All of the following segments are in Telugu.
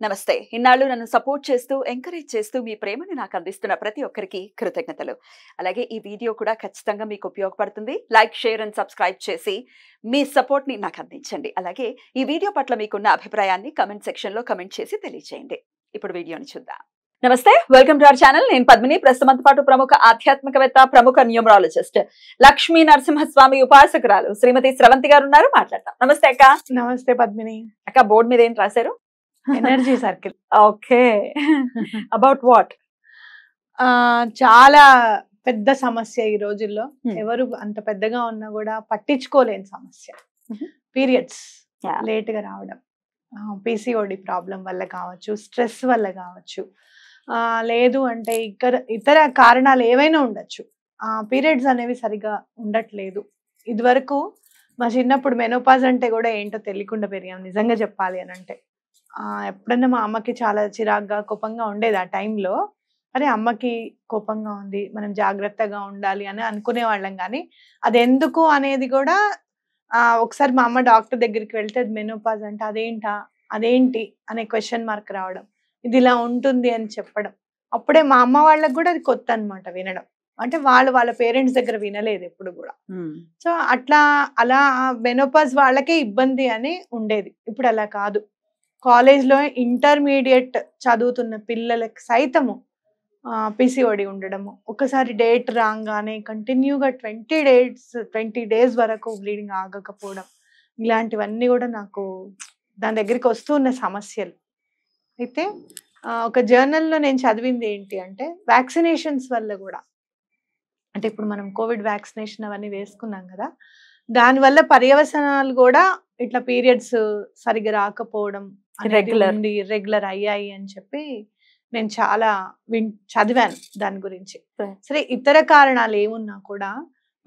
నమస్తే. ఇన్నాళ్ళు నన్ను సపోర్ట్ చేస్తూ, ఎంకరేజ్ చేస్తూ మీ ప్రేమను నాకు అందిస్తున్న ప్రతి ఒక్కరికి కృతజ్ఞతలు. అలాగే ఈ వీడియో కూడా ఖచ్చితంగా మీకు ఉపయోగపడుతుంది. లైక్, షేర్ అండ్ సబ్స్క్రైబ్ చేసి మీ సపోర్ట్‌ని నాకు అందించండి. అలాగే ఈ వీడియో పట్ల మీకున్న అభిప్రాయాన్ని కామెంట్ సెక్షన్‌లో కామెంట్ చేసి తెలియజేయండి. ఇప్పుడు వీడియోని చూద్దాం. నమస్తే, వెల్కమ్ టు అవర్ ఛానల్. నేను పద్మిని. ప్రస్తుతంతో పాటు ప్రముఖ ఆధ్యాత్మికవేత్త, ప్రముఖ న్యూమరాలజిస్ట్, లక్ష్మీ నరసింహస్వామి ఉపాసకురాలు శ్రీమతి స్రవంతి గారు ఉన్నారు. మాట్లాడతాం. నమస్తే అక్క. నమస్తే పద్మిని. అక్క, బోర్డు మీద ఏం రాశారు? Energy circle. Okay. About what? చాలా పెద్ద సమస్య ఈ రోజుల్లో. ఎవరు అంత పెద్దగా ఉన్నా కూడా పట్టించుకోలేని సమస్య. పీరియడ్స్ లేట్ గా రావడం, పిసిఓడి ప్రాబ్లం వల్ల కావచ్చు, స్ట్రెస్ వల్ల కావచ్చు, లేదు అంటే ఇతర కారణాలు ఏవైనా ఉండొచ్చు. పీరియడ్స్ అనేవి సరిగా ఉండట్లేదు. ఇదివరకు మా చిన్నప్పుడు మెనోపాజ్ అంటే కూడా ఏంటో తెలియకుండా పెరిగాం, నిజంగా చెప్పాలి అని అంటే. ఎప్పుడన్నా మా అమ్మకి చాలా చిరాగ్గా, కోపంగా ఉండేది ఆ టైంలో. అరే అమ్మకి కోపంగా ఉంది, మనం జాగ్రత్తగా ఉండాలి అని అనుకునే వాళ్ళం. కానీ అది ఎందుకు అనేది కూడా ఒకసారి మా అమ్మ డాక్టర్ దగ్గరికి వెళ్తే అది మెనోపాజ్ అంటే అదేంటి అనే క్వశ్చన్ మార్క్ రావడం, ఇది ఇలా ఉంటుంది అని చెప్పడం. అప్పుడే మా అమ్మ వాళ్ళకి కూడా అది కొత్త అనమాట వినడం. అంటే వాళ్ళ పేరెంట్స్ దగ్గర వినలేదు ఎప్పుడు కూడా. సో అలా మెనోపాజ్ వాళ్ళకే ఇబ్బంది అని ఉండేది. ఇప్పుడు అలా కాదు. కాలేజ్లో ఇంటర్మీడియట్ చదువుతున్న పిల్లలకి సైతము పిసిఓడి ఉండడము, ఒకసారి డేట్ రాగానే కంటిన్యూగా 20 డేస్ వరకు బ్లీడింగ్ ఆగకపోవడం, ఇలాంటివన్నీ కూడా నాకు దాని దగ్గరికి వస్తున్న సమస్యలు. అయితే ఒక జర్నల్లో నేను చదివింది ఏంటి అంటే, వ్యాక్సినేషన్స్ వల్ల కూడా, అంటే ఇప్పుడు మనం కోవిడ్ వ్యాక్సినేషన్ అవన్నీ వేసుకున్నాం కదా, దానివల్ల పర్యవసనాలు కూడా ఇట్లా పీరియడ్స్ సరిగ్గా రాకపోవడం, రెగ్యులర్ అయ్యాయి అని చెప్పి నేను చాలా చదివాను దాని గురించి. సరే, ఇతర కారణాలు ఏమున్నా కూడా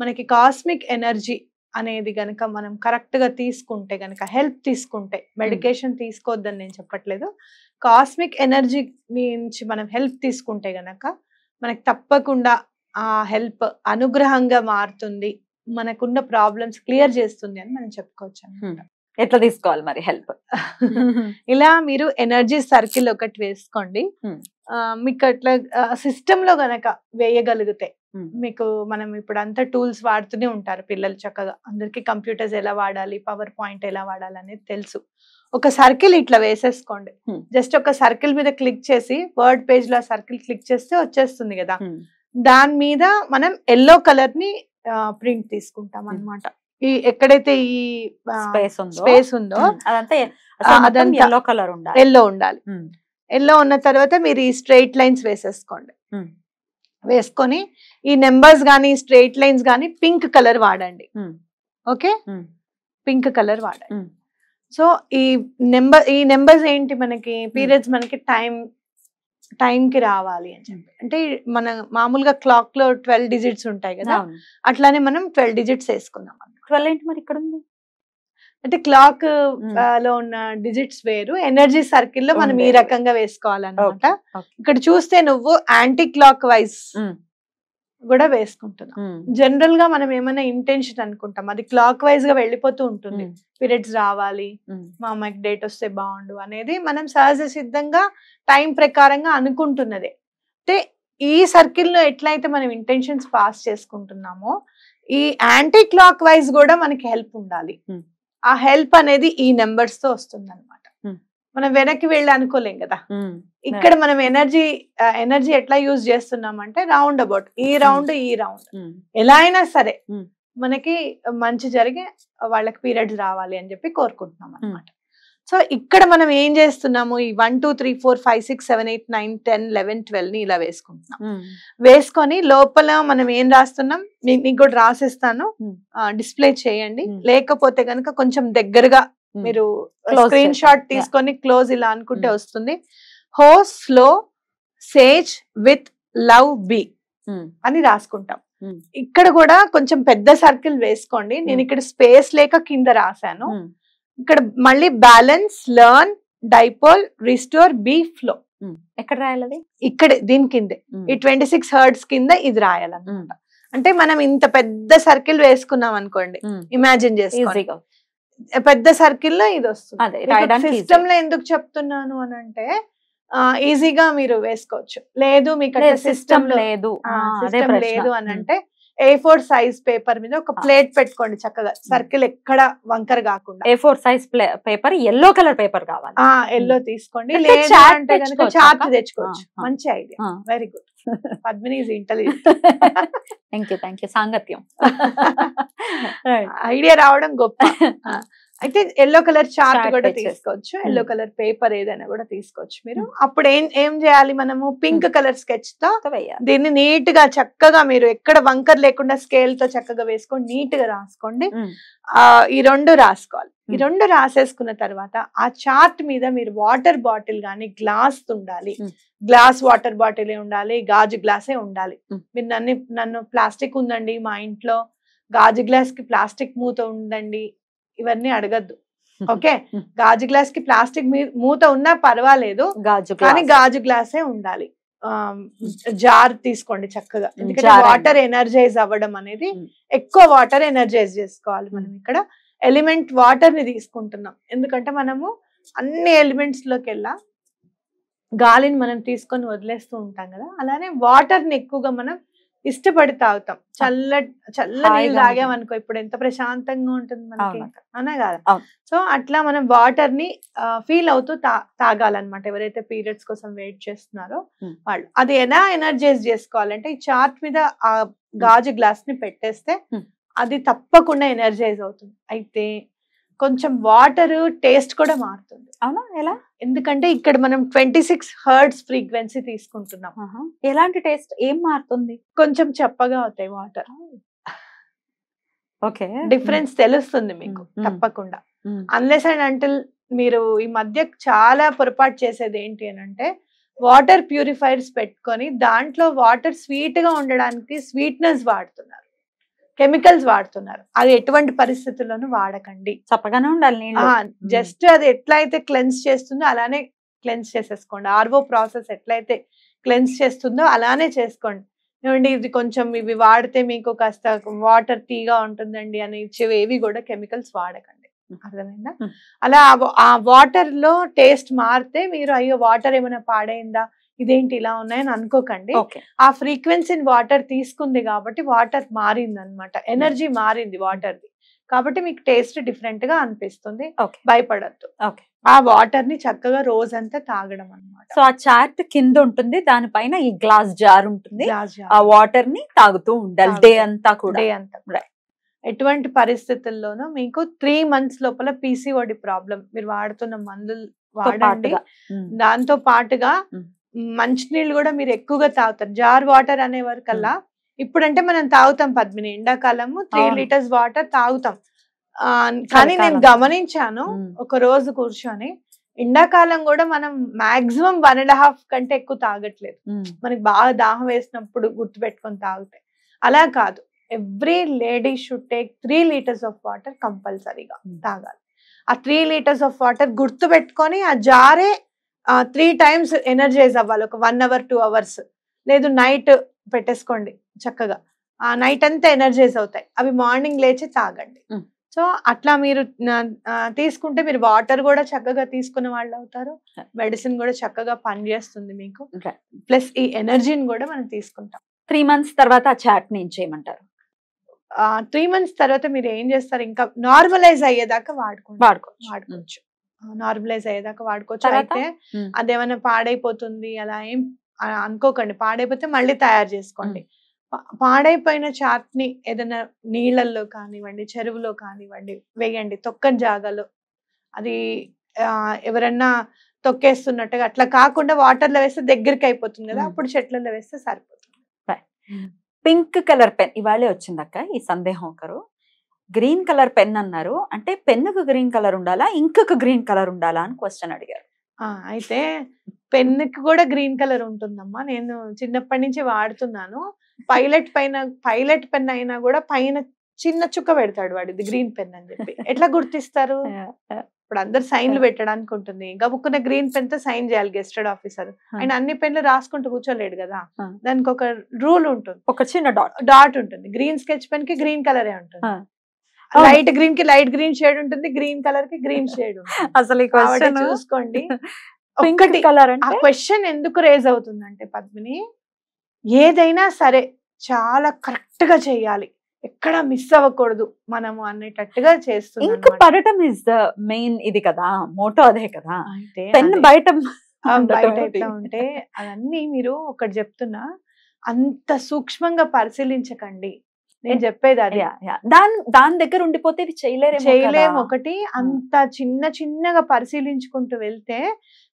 మనకి కాస్మిక్ ఎనర్జీ అనేది గనక మనం కరెక్ట్ గా తీసుకుంటే గనక, హెల్ప్ తీసుకుంటే, మెడికేషన్ తీసుకోవద్దని నేను చెప్పట్లేదు, కాస్మిక్ ఎనర్జీ నుంచి మనం హెల్ప్ తీసుకుంటే గనక మనకి తప్పకుండా ఆ హెల్ప్ అనుగ్రహంగా మారుతుంది, మనకున్న ప్రాబ్లమ్స్ క్లియర్ చేస్తుంది అని మనం చెప్పుకోవచ్చు అనమాట. ఎట్లా తీసుకోవాలి మరి హెల్ప్? ఇలా మీరు ఎనర్జీ సర్కిల్ ఒకటి వేసుకోండి. మీకు అట్లా సిస్టమ్ లో గనక వేయగలిగితే, మీకు మనం ఇప్పుడు అంతా టూల్స్ వాడుతూనే ఉంటారు పిల్లలు చక్కగా, అందరికి కంప్యూటర్స్ ఎలా వాడాలి, పవర్ పాయింట్ ఎలా వాడాలి అనేది తెలుసు. ఒక సర్కిల్ ఇట్లా వేసేసుకోండి. జస్ట్ ఒక సర్కిల్ మీద క్లిక్ చేసి, వర్డ్ పేజ్ లో సర్కిల్ క్లిక్ చేస్తే వచ్చేస్తుంది కదా. దాని మీద మనం ఎల్లో కలర్ ని ప్రింట్ తీసుకుంటాం అన్నమాట. ఈ ఎక్కడైతే ఈ స్పేస్ ఉందో అదంతా ఎల్లో ఉండాలి. ఎల్లో ఉన్న తర్వాత మీరు ఈ స్ట్రైట్ లైన్స్ వేసేసుకోండి. వేసుకొని ఈ నెంబర్స్ గానీ, స్ట్రైట్ లైన్స్ గానీ పింక్ కలర్ వాడండి. ఓకే, పింక్ కలర్ వాడండి. సో ఈ నెంబర్స్ ఏంటి, మనకి పీరియడ్స్ మనకి టైం కి రావాలి అని చెప్పి. అంటే మన మామూలుగా క్లాక్ లో 12 డిజిట్స్ ఉంటాయి కదా, అట్లానే మనం 12 డిజిట్స్ వేసుకున్నాం. 12 ఏంటి మరి ఇక్కడ ఉంది? అంటే క్లాక్ లో ఉన్న డిజిట్స్ వేరు, ఎనర్జీ సర్కిల్ లో మనం ఈ రకంగా వేసుకోవాలన్నమాట. ఇక్కడ చూస్తే నువ్వు యాంటీ క్లాక్ వైజ్ కూడా వేసుకుంటున్నాం. జనరల్ గా మనం ఏమైనా ఇంటెన్షన్ అనుకుంటాం, అది క్లాక్ వైజ్ గా వెళ్ళిపోతూ ఉంటుంది. పీరియడ్స్ రావాలి, మా అమ్మాయికి డేట్ వస్తే బాగుండు అనేది మనం సహజ సిద్ధంగా టైం ప్రకారంగా అనుకుంటున్నదే. అంటే ఈ సర్కిల్ లో ఎట్లయితే మనం ఇంటెన్షన్స్ పాస్ చేసుకుంటున్నామో, ఈ యాంటీ క్లాక్ వైజ్ కూడా మనకి హెల్ప్ ఉండాలి. ఆ హెల్ప్ అనేది ఈ నెంబర్స్ తో వస్తుంది అనమాట. మనం వెనక్కి వెళ్ళి అనుకోలేం కదా. ఇక్కడ మనం ఎనర్జీ ఎట్లా యూజ్ చేస్తున్నాం అంటే, రౌండ్ అబౌట్ ఈ రౌండ్ ఎలా అయినా సరే మనకి మంచి జరిగి వాళ్ళకి పీరియడ్స్ రావాలి అని చెప్పి కోరుకుంటున్నాం అనమాట. సో ఇక్కడ మనం ఏం చేస్తున్నాము, ఈ 1 2 3 4 5 6 7 8 9 10 11 12 ని ఇలా వేసుకుంటున్నాం. వేసుకొని లోపల మనం ఏం రాస్తున్నాం మీకు కూడా రాసిస్తాను, డిస్ప్లే చేయండి. లేకపోతే కనుక కొంచెం దగ్గరగా మీరు స్క్రీన్ షాట్ తీసుకొని క్లోజ్ ఇలా అనుకుంటే వస్తుంది. హోస్ ఫ్లో సేజ్ విత్ లవ్ బి అని రాసుకుంటాం. ఇక్కడ కూడా కొంచెం పెద్ద సర్కిల్ వేసుకోండి. నేను ఇక్కడ స్పేస్ లేక కింద రాశాను. ఇక్కడ మళ్ళీ balance, learn, dipole, restore, B flow. ఎక్కడ రాయాలి? ఇక్కడ దీని కిందే ఈ 26 హెర్ట్జ్ కింద ఇది రాయాలన్నమాట. అంటే మనం ఇంత పెద్ద సర్కిల్ వేసుకున్నాం అనుకోండి, ఇమాజిన్ చేసుకోండి. పెద్ద సర్కిల్ లో ఇది వస్తుంది. అదే రాయడానికి సిస్టమ్ లో ఎందుకు చెప్తున్నాను అని అంటే ఈజీగా మీరు వేసుకోవచ్చు. లేదు మీకు సిస్టమ్ లేదు సిస్టమ్ లేదు అని అంటే A4 సైజ్ పేపర్ మీద ఒక ప్లేట్ పెట్టుకోండి చక్కగా, సర్కిల్ ఎక్కడ వంకర కాకుండా. A4 size paper, yellow colour paper కావాలి. ఎల్లో తీసుకోండి. లేదు అంటే కనుక చార్ట్ తెచ్చుకోవచ్చు. మంచి idea, very good. Padmini is intelligent. Thank you సాంగత్యం. ఐడియా రావడం గొప్ప. అయితే ఎల్లో కలర్ చార్ట్ కూడా తీసుకోవచ్చు, ఎల్లో కలర్ పేపర్ ఏదైనా కూడా తీసుకోవచ్చు మీరు. అప్పుడు ఏం చేయాలి, మనము పింక్ కలర్ స్కెచ్ తో దీన్ని నీట్ గా చక్కగా మీరు ఎక్కడ వంకర్ లేకుండా స్కేల్ తో చక్కగా వేసుకొని నీట్ గా రాసుకోండి. ఈ రెండు రాసుకోవాలి. ఈ రెండు రాసేసుకున్న తర్వాత ఆ చార్ట్ మీద మీరు వాటర్ బాటిల్ గానీ గ్లాస్ ఉండాలి. గ్లాస్ వాటర్ బాటిల్ ఉండాలి, గాజు గ్లాసే ఉండాలి. మీరు నన్ను ప్లాస్టిక్ ఉందండి మా ఇంట్లో, గాజు గ్లాస్ కి ప్లాస్టిక్ మూత ఉందండి, ఇవన్నీ అడగద్దు. ఓకే, గాజు గ్లాస్ కి ప్లాస్టిక్ మూత ఉన్నా పర్వాలేదు, కానీ గాజు గ్లాసే ఉండాలి. జార్ తీసుకోండి చక్కగా, ఎందుకంటే వాటర్ ఎనర్జైజ్ అవ్వడం అనేది, ఎక్కువ వాటర్ ఎనర్జైజ్ చేసుకోవాలి. మనం ఇక్కడ ఎలిమెంట్ వాటర్ ని తీసుకుంటున్నాం, ఎందుకంటే మనము అన్ని ఎలిమెంట్స్ లోకి వెళ్ళా గాలిని మనం తీసుకొని వదిలేస్తూ ఉంటాం కదా, అలానే వాటర్ ని ఎక్కువగా మనం ఇష్టపడి తాగుతాం. చల్ల నీళ్ళు తాగామనుకో ఇప్పుడు ఎంత ప్రశాంతంగా ఉంటుంది మనకి, అవునా కదా? సో అట్లా మనం వాటర్ ని ఫీల్ అవుతూ తాగాలన్నమాట. ఎవరైతే పీరియడ్స్ కోసం వెయిట్ చేస్తున్నారో వాళ్ళు అది ఎలా ఎనర్జైజ్ చేసుకోవాలంటే, ఈ చార్ట్ మీద ఆ గాజు గ్లాస్ ని పెట్టేస్తే అది తప్పకుండా ఎనర్జైజ్ అవుతుంది. అయితే కొంచెం వాటర్ టేస్ట్ కూడా మారుతుంది. అవునా, ఎలా? ఎందుకంటే ఇక్కడ మనం 26 హెర్ట్జ్ ఫ్రీక్వెన్సీ తీసుకుంటున్నాం. ఎలాంటి టేస్ట్, ఏం మారుతుంది? కొంచెం చప్పగా అవుతాయి వాటర్. ఓకే, డిఫరెన్స్ తెలుస్తుంది మీకు తప్పకుండా. అన్లెస్ అండ్ అంటిల్ మీరు ఈ మధ్య చాలా పొరపాటు చేసేది ఏంటి అని అంటే, వాటర్ ప్యూరిఫైర్స్ పెట్టుకొని దాంట్లో వాటర్ స్వీట్ గా ఉండడానికి స్వీట్నెస్ వాడుతున్నారు, కెమికల్స్ వాడుతున్నారు. అది ఎటువంటి పరిస్థితుల్లోనూ వాడకండి. చప్పగానే ఉండాలి. జస్ట్ అది ఎట్లయితే క్లెన్స్ చేస్తుందో అలానే క్లెన్స్ చేసేసుకోండి. ఆర్ఓ ప్రాసెస్ ఎట్లయితే క్లెన్స్ చేస్తుందో అలానే చేసుకోండి. ఏమండి ఇది కొంచెం ఇవి వాడితే మీకు కాస్త వాటర్ టీగా ఉంటుందండి అని ఇచ్చేవి ఏవి కూడా కెమికల్స్ వాడకండి. అర్థమైందా? అలా ఆ వాటర్ లో టేస్ట్ మారితే మీరు అయ్యో వాటర్ ఏమైనా పాడైందా, ఇదేంటి ఇలా ఉన్నాయని అనుకోకండి. ఆ ఫ్రీక్వెన్సీని వాటర్ తీసుకుంది కాబట్టి వాటర్ మారింది అనమాట, ఎనర్జీ మారింది వాటర్ది, కాబట్టి మీకు టేస్ట్ డిఫరెంట్ గా అనిపిస్తుంది. భయపడద్దు. ఆ వాటర్ ని చక్కగా రోజంతా తాగడం అన్నమాట. సో ఆ చార్ట్ కింద ఉంటుంది, దానిపైన ఈ గ్లాస్ జార్ ఉంటుంది, ఆ వాటర్ ని తాగుతూ ఉండాలి డే అంతా కూడా. ఎటువంటి పరిస్థితుల్లోనూ మీకు 3 months లోపల PCOD ప్రాబ్లం, మీరు వాడుతున్న మందులు వాడండి, దాంతో పాటుగా మంచినీళ్ళు కూడా మీరు ఎక్కువగా తాగుతారు. జార్ వాటర్ అనే వరకల్లా ఇప్పుడంటే మనం తాగుతాం పద్మిని, ఎండాకాలము 3 liters వాటర్ తాగుతాం. కానీ నేను గమనించాను ఒక రోజు కూర్చొని, ఎండాకాలం కూడా మనం మాక్సిమం 1.5 కంటే ఎక్కువ తాగట్లేదు. మనకి బాగా దాహం వేసినప్పుడు గుర్తు పెట్టుకొని తాగుతాయి. అలా కాదు, every lady should take 3 liters of water కంపల్సరీగా తాగాలి. ఆ 3 liters ఆఫ్ వాటర్ గుర్తు పెట్టుకొని ఆ జారే 3 times ఎనర్జైజ్ అవ్వాలి. ఒక 1 hour 2 hours, లేదు నైట్ పెట్టేసుకోండి చక్కగా, ఆ నైట్ అంతా ఎనర్జైజ్ అవుతాయి. అవి మార్నింగ్ లేచి తాగండి. సో అట్లా మీరు తీసుకుంటే మీరు వాటర్ కూడా చక్కగా తీసుకున్న వాళ్ళు అవుతారు, మెడిసిన్ కూడా చక్కగా పనిచేస్తుంది మీకు, ప్లస్ ఈ ఎనర్జీని కూడా మనం తీసుకుంటాం. 3 months తర్వాత ఆ చాట్ ని ఏం చేయమంటారు? 3 months తర్వాత మీరు ఏం చేస్తారు, ఇంకా నార్మలైజ్ అయ్యేదాకా వాడుకోవచ్చు. నార్మలైజ్ అయ్యేదాకా వాడుకోవచ్చు. అయితే అదేమైనా పాడైపోతుంది అలా ఏం అనుకోకండి. పాడైపోతే మళ్ళీ తయారు చేసుకోండి. పాడైపోయిన చాట్ ని ఏదైనా నీళ్ళల్లో కానివ్వండి, చెరువులో కానివ్వండి వేయండి, తొక్కని జాగాలో. అది ఎవరన్నా తొక్కేస్తున్నట్టుగా అట్లా కాకుండా వాటర్ లో వేస్తే దగ్గరికి అయిపోతుంది కదా, అప్పుడు చెట్లలో వేస్తే సరిపోతుంది. పింక్ కలర్ పెన్ ఇవాళే వచ్చిందక్క ఈ సందేహం. ఒకరు గ్రీన్ కలర్ పెన్ అన్నారు, అంటే పెన్నుకు గ్రీన్ కలర్ ఉండాలా, ఇంకుకు గ్రీన్ కలర్ ఉండాలా అని క్వశ్చన్ అడిగారు. అయితే పెన్నుకి కూడా గ్రీన్ కలర్ ఉంటుందమ్మా, నేను చిన్నప్పటి నుంచి వాడుతున్నాను. పైలట్ పెన్ అయినా కూడా పైన చిన్న చుక్క పెడతాడు వాడిది గ్రీన్ పెన్ అని చెప్పి. ఎట్లా గుర్తిస్తారు? ఇప్పుడు అందరు సైన్లు పెట్టడానికి ఉంటుంది, గబుక్కున్న గ్రీన్ పెన్ తో సైన్ చేయాలి గెస్టెడ్ ఆఫీసర్. ఆయన అన్ని పెన్లు రాసుకుంటూ కూర్చోలేడు కదా, దానికి ఒక రూల్ ఉంటుంది, ఒక చిన్న డాట్ ఉంటుంది. గ్రీన్ స్కెచ్ పెన్ కి గ్రీన్ కలరే ఉంటుంది. లైట్ గ్రీన్ కి లైట్ గ్రీన్ షేడ్ ఉంటుంది, గ్రీన్ కలర్ కి గ్రీన్ షేడ్ ఉంటుంది. అసలు ఈ కాబట్టి క్వశ్చన్ చూసుకోండి. పింక్ ఒక్కటి కలర్ ఆ అంటే క్వశ్చన్ ఎందుకు రేజ్ అవుతుందంటే పద్మిని, ఏదైనా సరే చాలా కరెక్ట్ గా చేయాలి, ఎక్కడ మిస్ అవ్వకూడదు మనము అనేటట్టుగా చేస్తుంది ఇంక పడటం ఇస్ ద మెయిన్ ఇది కదా, మోటో అదే కదా. పెన్ బయట బయట ఎట్లా ఉంటే అవన్నీ మీరు ఒకటి చెప్తున్నా, అంత సూక్ష్మంగా పరిశీలించకండి. నేను చెప్పేది అది. దాని దగ్గర ఉండిపోతే ఇది చేయలేము. ఒకటి అంత చిన్నగా పరిశీలించుకుంటూ వెళ్తే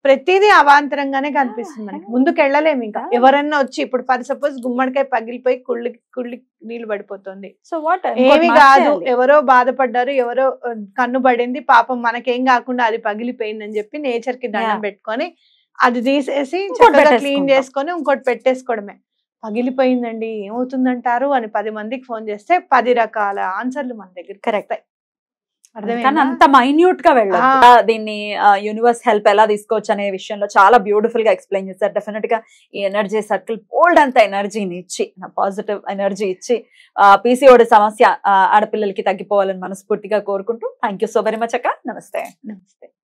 ప్రతిదీ అవాంతరంగానే కనిపిస్తుంది మనకి, ముందుకు వెళ్ళలేము. ఇంకా ఎవరన్నా వచ్చి ఇప్పుడు ఫర్ సపోజ్ గుమ్మడికాయ పగిలిపోయి కుళ్ళి నీళ్లు పడిపోతుంది, సో వాట్ ఏమి కాదు, ఎవరో బాధపడ్డారు, ఎవరో కన్ను పడింది, పాపం మనకేం కాకుండా అది పగిలిపోయింది అని చెప్పి నేచర్ కి దండం పెట్టుకొని అది తీసేసి చక్కగా క్లీన్ చేసుకొని ఇంకోటి పెట్టేసుకోవడమే. పగిలిపోయిందండి ఏమవుతుందంటారు అని 10 మందికి ఫోన్ చేస్తే 10 రకాల ఆన్సర్లు మన దగ్గర కరెక్ట్. అర్థమైందా? అంత మైన్యూట్ గా వెళ్ళాలి. దీన్ని యూనివర్స్ హెల్ప్ ఎలా తీసుకోవచ్చు అనే విషయంలో చాలా బ్యూటిఫుల్ గా ఎక్స్ప్లెయిన్ చేశారు. డెఫినెట్ గా ఈ ఎనర్జీ సర్కిల్ బోల్డ్ అంత ఎనర్జీని ఇచ్చి, పాజిటివ్ ఎనర్జీ ఇచ్చి పీసీఓడి సమస్య ఆడపిల్లలకి తగ్గిపోవాలని మనస్ఫూర్తిగా కోరుకుంటూ thank you so very much అక్క. నమస్తే.